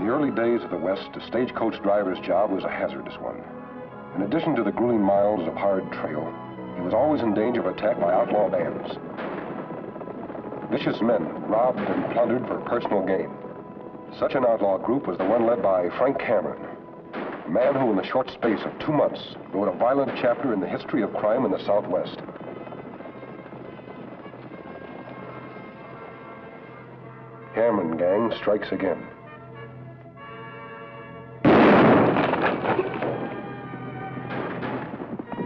the early days of the West, a stagecoach driver's job was a hazardous one. In addition to the grueling miles of hard trail, he was always in danger of attack by outlaw bands. Vicious men robbed and plundered for personal gain. Such an outlaw group was the one led by Frank Cameron, a man who in the short space of 2 months wrote a violent chapter in the history of crime in the Southwest. Cameron gang strikes again.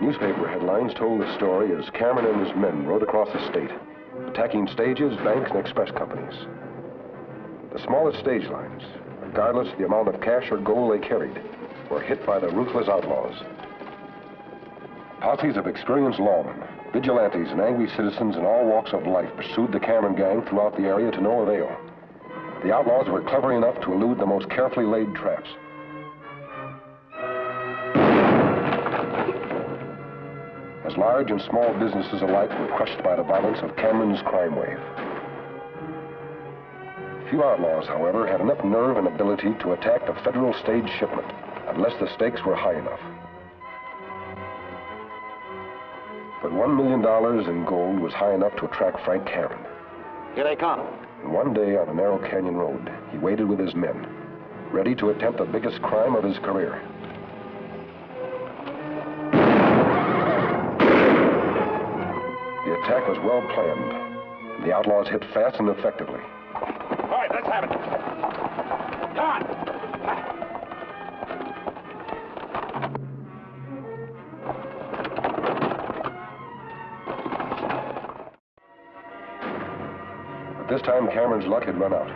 Newspaper headlines told the story as Cameron and his men rode across the state, attacking stages, banks, and express companies. The smallest stage lines, regardless of the amount of cash or gold they carried, were hit by the ruthless outlaws. Posses of experienced lawmen, vigilantes, and angry citizens in all walks of life pursued the Cameron gang throughout the area to no avail. The outlaws were clever enough to elude the most carefully laid traps. As large and small businesses alike were crushed by the violence of Cameron's crime wave. Few outlaws, however, had enough nerve and ability to attack the federal stage shipment unless the stakes were high enough. But $1 million in gold was high enough to attract Frank Cameron. Here they come. And one day on a narrow canyon road, he waited with his men, ready to attempt the biggest crime of his career. The attack was well planned. The outlaws hit fast and effectively. All right, let's have it. Come on. But this time, Cameron's luck had run out.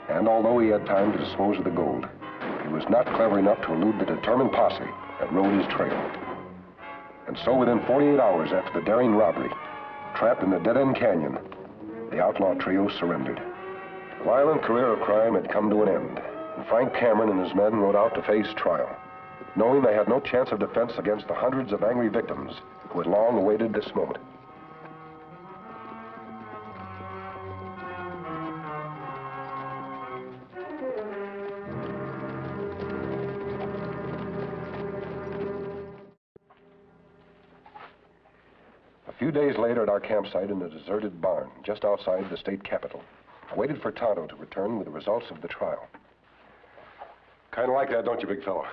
And although he had time to dispose of the gold, he was not clever enough to elude the determined posse that rode his trail. And so within 48 hours after the daring robbery, trapped in the dead-end canyon, the outlaw trio surrendered. The violent career of crime had come to an end, and Frank Cameron and his men rode out to face trial, knowing they had no chance of defense against the hundreds of angry victims who had long awaited this moment. A few days later at our campsite in a deserted barn just outside the state capitol, I waited for Tonto to return with the results of the trial. Kind of like that, don't you, big fellow?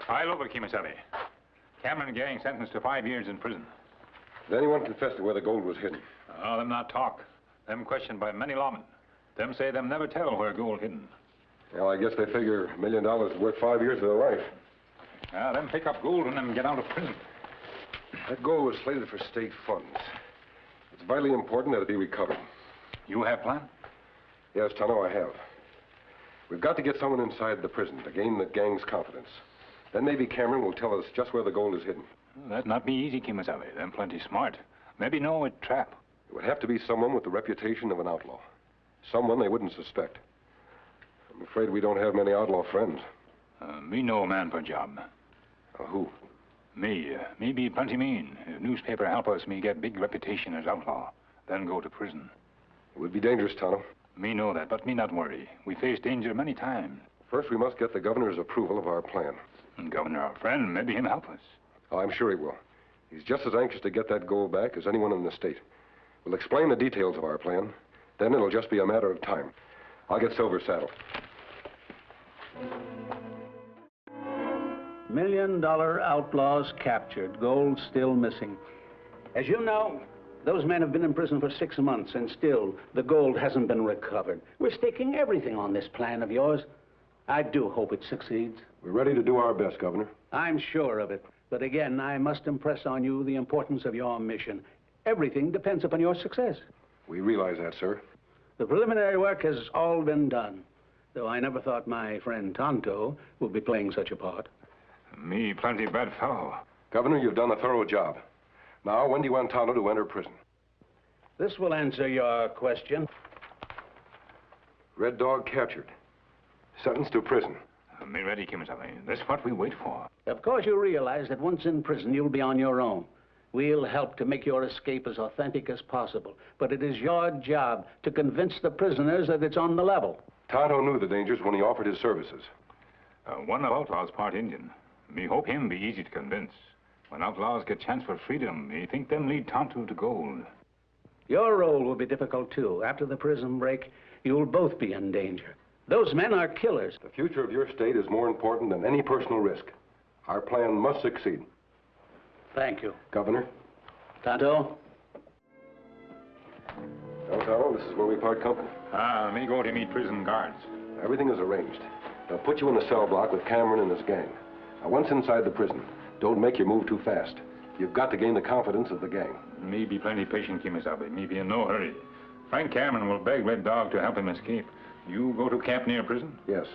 I'll over, Kemo Sabe. Cameron gang sentenced to 5 years in prison. Did anyone confess to where the gold was hidden? Oh, them not talk. Them questioned by many lawmen. Them say them never tell where gold hidden. Well, I guess they figure $1 million is worth 5 years of their life. Them pick up gold when them get out of prison. That gold was slated for state funds. It's vitally important that it be recovered. You have plan? Yes, Tonto, I have. We've got to get someone inside the prison to gain the gang's confidence. Then maybe Cameron will tell us just where the gold is hidden. That'd not be easy, Kemo Sabe. Them plenty smart. Maybe know a trap. It would have to be someone with the reputation of an outlaw. Someone they wouldn't suspect. I'm afraid we don't have many outlaw friends. Me know a man for job. Who? Me be plenty mean. If newspaper help us, me get big reputation as outlaw. Then go to prison. It would be dangerous, Tonto. Me know that, but me not worry. We face danger many times. First, we must get the governor's approval of our plan. And Governor, our friend, maybe him help us. Oh, I'm sure he will. He's just as anxious to get that gold back as anyone in the state. We'll explain the details of our plan. Then it'll just be a matter of time. I'll get Silver saddled. $1 million outlaws captured, gold still missing. As you know, those men have been in prison for 6 months, and still the gold hasn't been recovered. We're staking everything on this plan of yours. I do hope it succeeds. We're ready to do our best, Governor. I'm sure of it. But again, I must impress on you the importance of your mission. Everything depends upon your success. We realize that, sir. The preliminary work has all been done, though I never thought my friend Tonto would be playing such a part. Me plenty bad fellow. Governor, you've done a thorough job. Now, when do you want Tonto to enter prison? This will answer your question. Red Dog captured. Sentenced to prison. Me ready, Kemo Sabe. That's what we wait for. Of course, you realize that once in prison, you'll be on your own. We'll help to make your escape as authentic as possible, but it is your job to convince the prisoners that it's on the level. Tonto knew the dangers when he offered his services. One of Outlaw's part Indian. Me hope him be easy to convince. When outlaws get chance for freedom, me think them lead Tonto to gold. Your role will be difficult, too. After the prison break, you'll both be in danger. Those men are killers. The future of your state is more important than any personal risk. Our plan must succeed. Thank you. Governor? Tonto? Tonto, this is where we part company. Me go to meet prison guards. Everything is arranged. They'll put you in the cell block with Cameron and his gang. Now, once inside the prison, don't make your move too fast. You've got to gain the confidence of the gang. Me be plenty patient, Kemo Sabe. Me be in no hurry. Frank Cameron will beg Red Dog to help him escape. You go to camp near prison? Yes.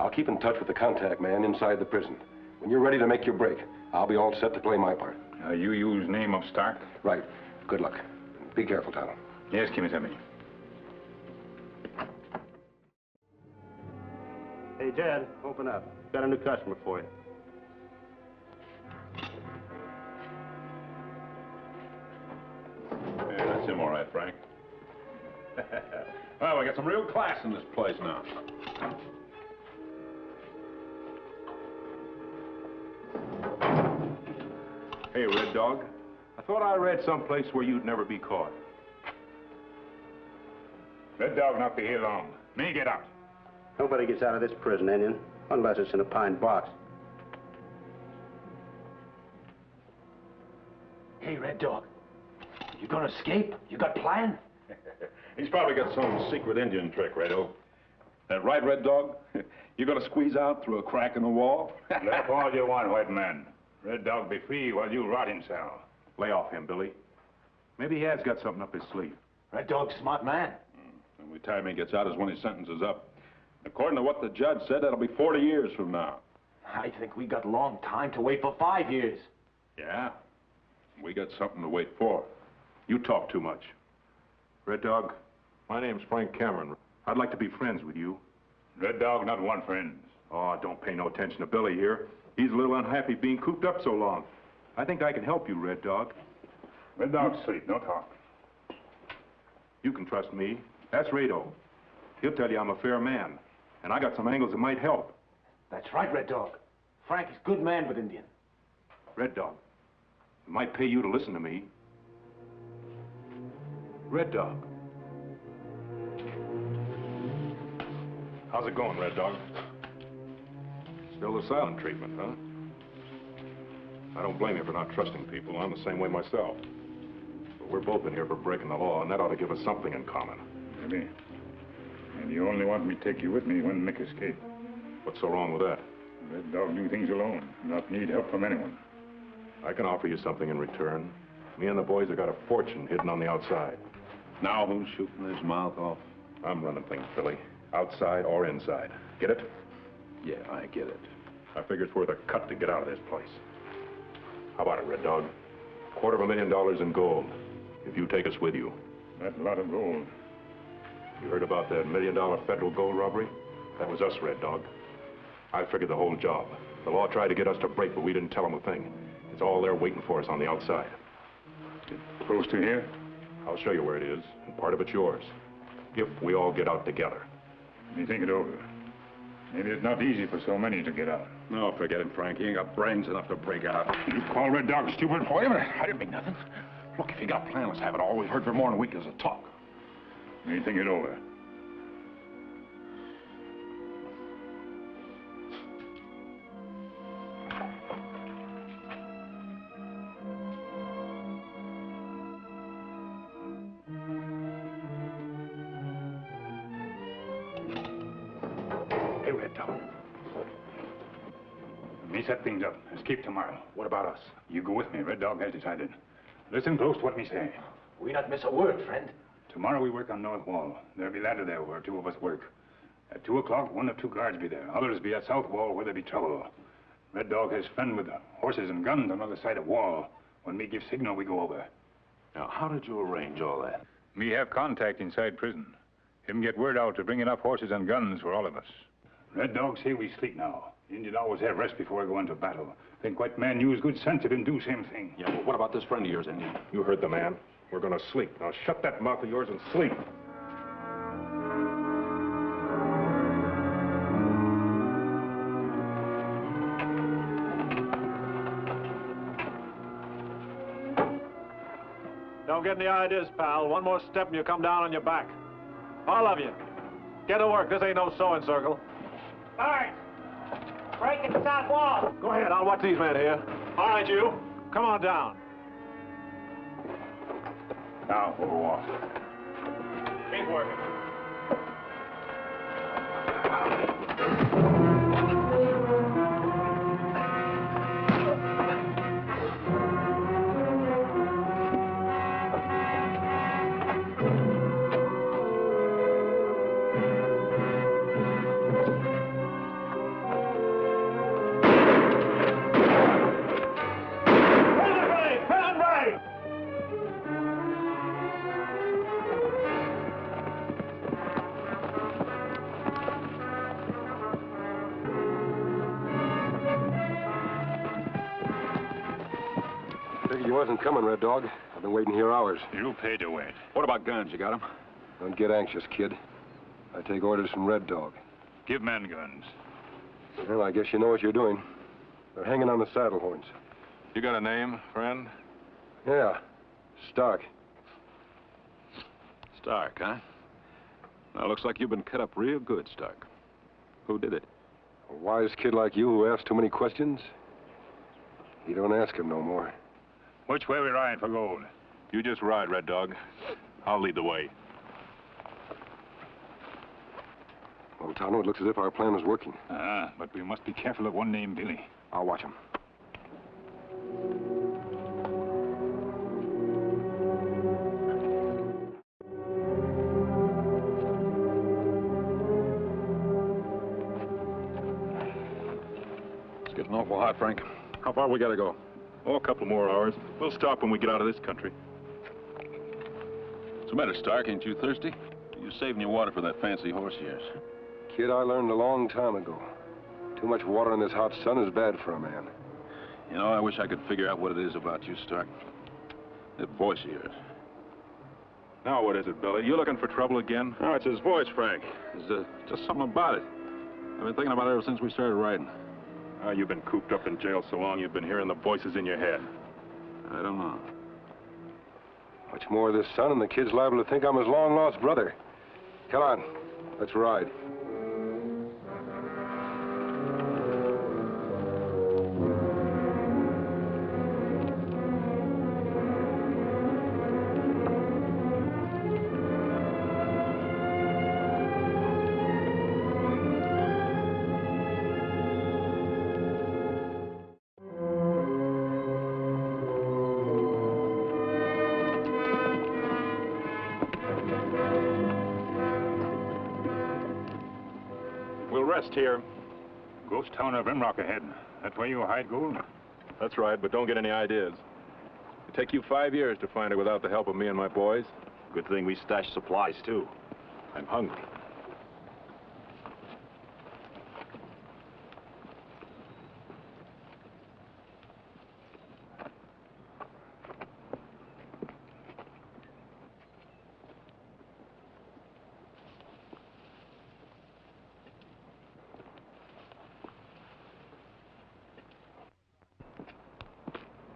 I'll keep in touch with the contact man inside the prison. When you're ready to make your break, I'll be all set to play my part. You use name of Stark? Right. Good luck. Be careful, Tonto. Yes, Kemo Sabe. Hey, Dad, open up. Got a new customer for you. Yeah, that's him, all right, Frank. Well, we got some real class in this place now. Hey, Red Dog. I thought I read someplace where you'd never be caught. Red Dog not be here long. Me get out. Nobody gets out of this prison, Indian, unless it's in a pine box. Hey, Red Dog. You gonna escape? You got plan? He's probably got some secret Indian trick, Redo. That right, Red Dog? You gonna squeeze out through a crack in the wall? Laugh all you want, white man. Red Dog be free while you rot in cell. Lay off him, Billy. Maybe he has got something up his sleeve. Red Dog's a smart man. The only time he gets out is when his sentence is up. According to what the judge said, that'll be 40 years from now. I think we got a long time to wait for 5 years. Yeah? We got something to wait for. You talk too much. Red Dog, my name's Frank Cameron. I'd like to be friends with you. Red Dog not want friends. Oh, don't pay no attention to Billy here. He's a little unhappy being cooped up so long. I think I can help you, Red Dog. Red Dog sleep, no talk. You can trust me. That's Redo. He'll tell you I'm a fair man. And I got some angles that might help. That's right, Red Dog. Frank is good man with Indian. Red Dog, it might pay you to listen to me. Red Dog. How's it going, Red Dog? Still the silent treatment, huh? I don't blame you for not trusting people. I'm the same way myself. But we're both in here for breaking the law, and that ought to give us something in common. Maybe. And you only want me to take you with me when Mick escape. What's so wrong with that? Red Dog do things alone, not need help from anyone. I can offer you something in return. Me and the boys have got a fortune hidden on the outside. Now who's shooting his mouth off? I'm running things, Billy. Outside or inside. Get it? Yeah, I get it. I figure it's worth a cut to get out of this place. How about it, Red Dog? $250,000 in gold, if you take us with you. That's a lot of gold. You heard about that $1 million federal gold robbery? That was us, Red Dog. I figured the whole job. The law tried to get us to break, but we didn't tell them a thing. It's all there waiting for us on the outside. Close to here? I'll show you where it is, and part of it's yours. If we all get out together. You think it over. Maybe it's not easy for so many to get out. No, forget him, Frank. He ain't got brains enough to break out. You call Red Dog stupid for you, but I didn't mean nothing. Look, if you got a plan, let's have it. All we've heard for more than a week is a talk. you think it over. Hey, Red Dog. Me set things up. Escape tomorrow. What about us? You go with me. Red Dog has decided. Listen close to what me say. We not miss a word, friend. Tomorrow we work on North Wall. There'll be ladder there where 2 of us work. At 2 o'clock, 1 or 2 guards be there. Others be at South Wall where there be trouble. Red Dog has friend with horses and guns on the other side of wall. When me give signal, we go over. Now, how did you arrange all that? Me have contact inside prison. Him get word out to bring enough horses and guns for all of us. Red Dog say we sleep now. Indian always have rest before we go into battle. Think white man use good sense, he didn't do same thing. Yeah, but what about this friend of yours, Indian? You heard the man. We're gonna sleep. Now shut that mouth of yours and sleep. Don't get any ideas, pal. One more step and you come down on your back. All of you. Get to work. This ain't no sewing circle. All right. Break the south wall. Go ahead. I'll watch these men here. All right, you. Come on down. Now, Oulaw. Keep working. You wasn't coming, Red Dog. I've been waiting here hours. You paid to wait. What about guns? You got them? Don't get anxious, kid. I take orders from Red Dog. Give men guns. Well, I guess you know what you're doing. They're hanging on the saddle horns. You got a name, friend? Yeah, Stark. Stark, huh? Now, looks like you've been cut up real good, Stark. Who did it? A wise kid like you who asks too many questions? You don't ask him no more. Which way we ride for gold? You just ride, Red Dog. I'll lead the way. Well, Tonto, it looks as if our plan is working. But we must be careful of one named Billy. I'll watch him. It's getting awful hot, Frank. How far we gotta go? Oh, a couple more hours. We'll stop when we get out of this country. What's the matter, Stark? Ain't you thirsty? You're saving your water for that fancy horse of yours. Kid, I learned a long time ago. Too much water in this hot sun is bad for a man. You know, I wish I could figure out what it is about you, Stark. That voice of yours. Now, what is it, Billy? You looking for trouble again? No, it's his voice, Frank. There's just something about it. I've been thinking about it ever since we started riding. You've been cooped up in jail so long, you've been hearing the voices in your head. I don't know. Much more of this sun, and the kid's liable to think I'm his long-lost brother. Come on, let's ride. Rest here. Ghost town of Rimrock ahead. That way you hide gold? That's right, but don't get any ideas. It'll take you 5 years to find it without the help of me and my boys. Good thing we stashed supplies, too. I'm hungry.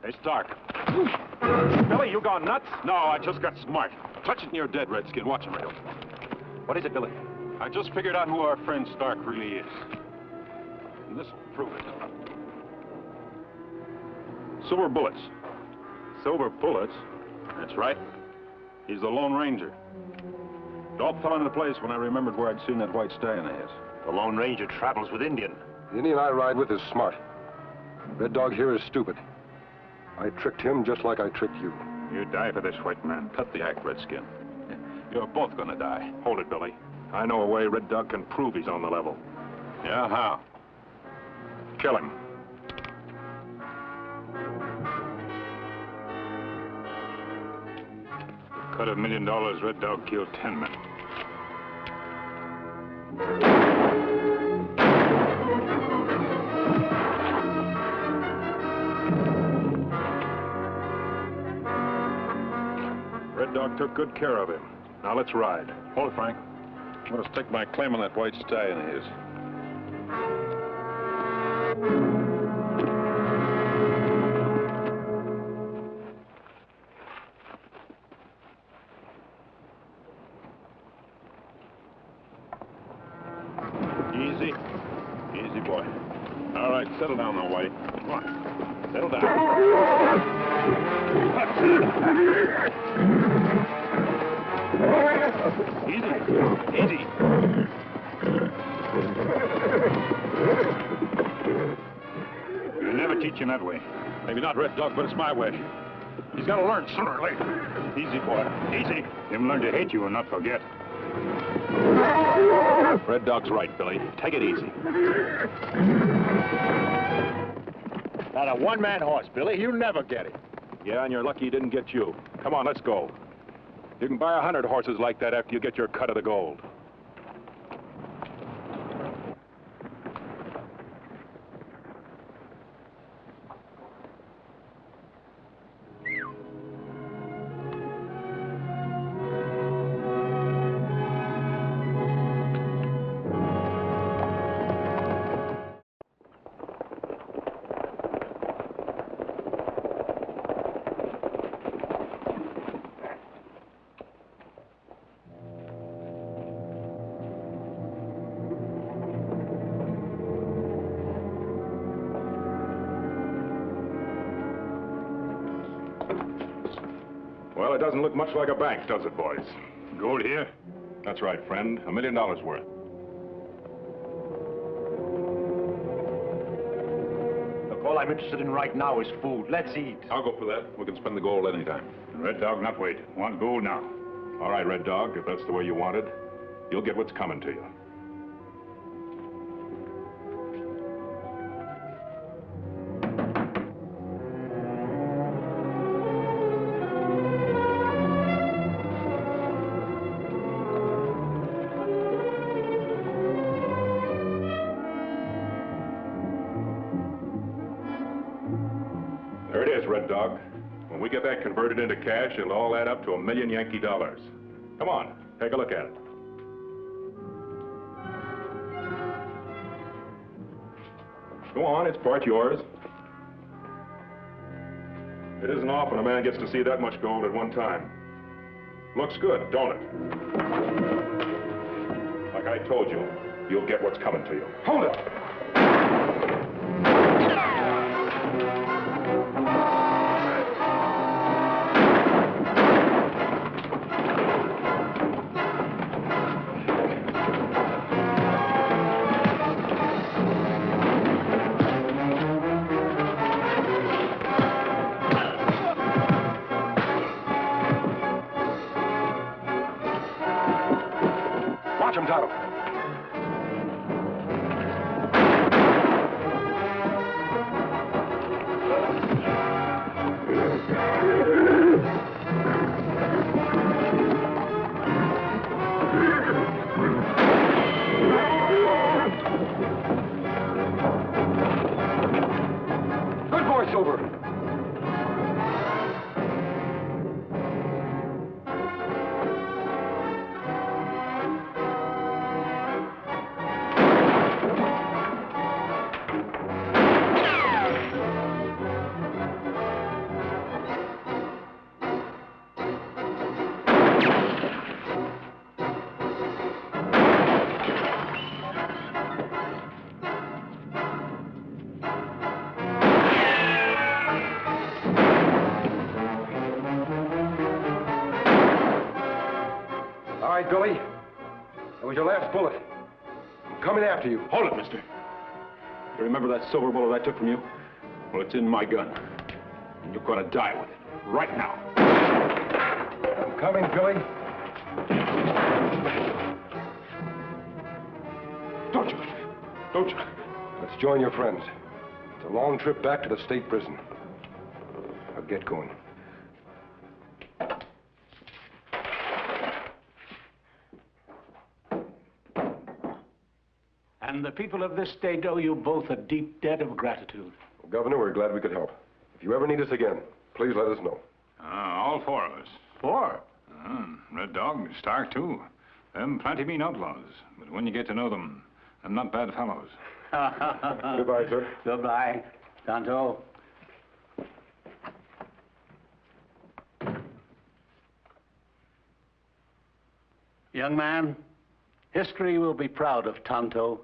Hey, Stark. Billy, you gone nuts? No, I just got smart. Touch it and you're dead, Redskin. Watch him, Reid. What is it, Billy? I just figured out who our friend Stark really is. And this'll prove it. Silver bullets. Silver bullets? That's right. He's the Lone Ranger. It all fell into place when I remembered where I'd seen that white stallion of his. The Lone Ranger travels with Indian. The Indian I ride with is smart. Red Dog here is stupid. I tricked him just like I tricked you. You die for this, white man. Cut the act, Redskin. You're both gonna die. Hold it, Billy. I know a way Red Dog can prove he's on the level. Yeah, how? Kill him. Cut $1 million, Red Dog killed 10 men. Red Dog took good care of him. Now let's ride. Hold it, Frank. I'm gonna stick my claim on that white stallion of his. Easy. Easy, boy. All right, settle down now, Whitey. Come on. Settle down. Easy. Easy. You'll never teach him that way. Maybe not, Red Dog, but it's my way. He's got to learn sooner or later. Easy, boy. Easy. Him learn to hate you and not forget. Red Dog's right, Billy. Take it easy. Not a one-man horse, Billy. You'll never get it. Yeah, and you're lucky he didn't get you. Come on, let's go. You can buy 100 horses like that after you get your cut of the gold. Well, it doesn't look much like a bank, does it, boys? Gold here? That's right, friend. $1 million worth. Look, all I'm interested in right now is food. Let's eat. I'll go for that. We can spend the gold anytime. Red Dog, not wait. Want gold now. All right, Red Dog, if that's the way you want it, you'll get what's coming to you. There it is, Red Dog. When we get that converted into cash, it'll all add up to $1 million Yankee dollars. Come on, take a look at it. Go on, it's part yours. It isn't often a man gets to see that much gold at one time. Looks good, don't it? Like I told you, you'll get what's coming to you. Hold it! Watch him, Tonto. Good boy, Silver. All right, Billy. That was your last bullet. I'm coming after you. Hold it, mister. You remember that silver bullet I took from you? Well, it's in my gun. And you're gonna die with it. Right now. I'm coming, Billy. Don't you? Don't you? Let's join your friends. It's a long trip back to the state prison. Now get going. And the people of this state owe you both a deep debt of gratitude. Well, Governor, we're glad we could help. If you ever need us again, please let us know. All four of us. Four? Red Dog, Stark, too. Them plenty mean outlaws. But when you get to know them, them not bad fellows. Goodbye, sir. Goodbye, Tonto. Young man, history will be proud of Tonto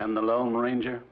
and the Lone Ranger.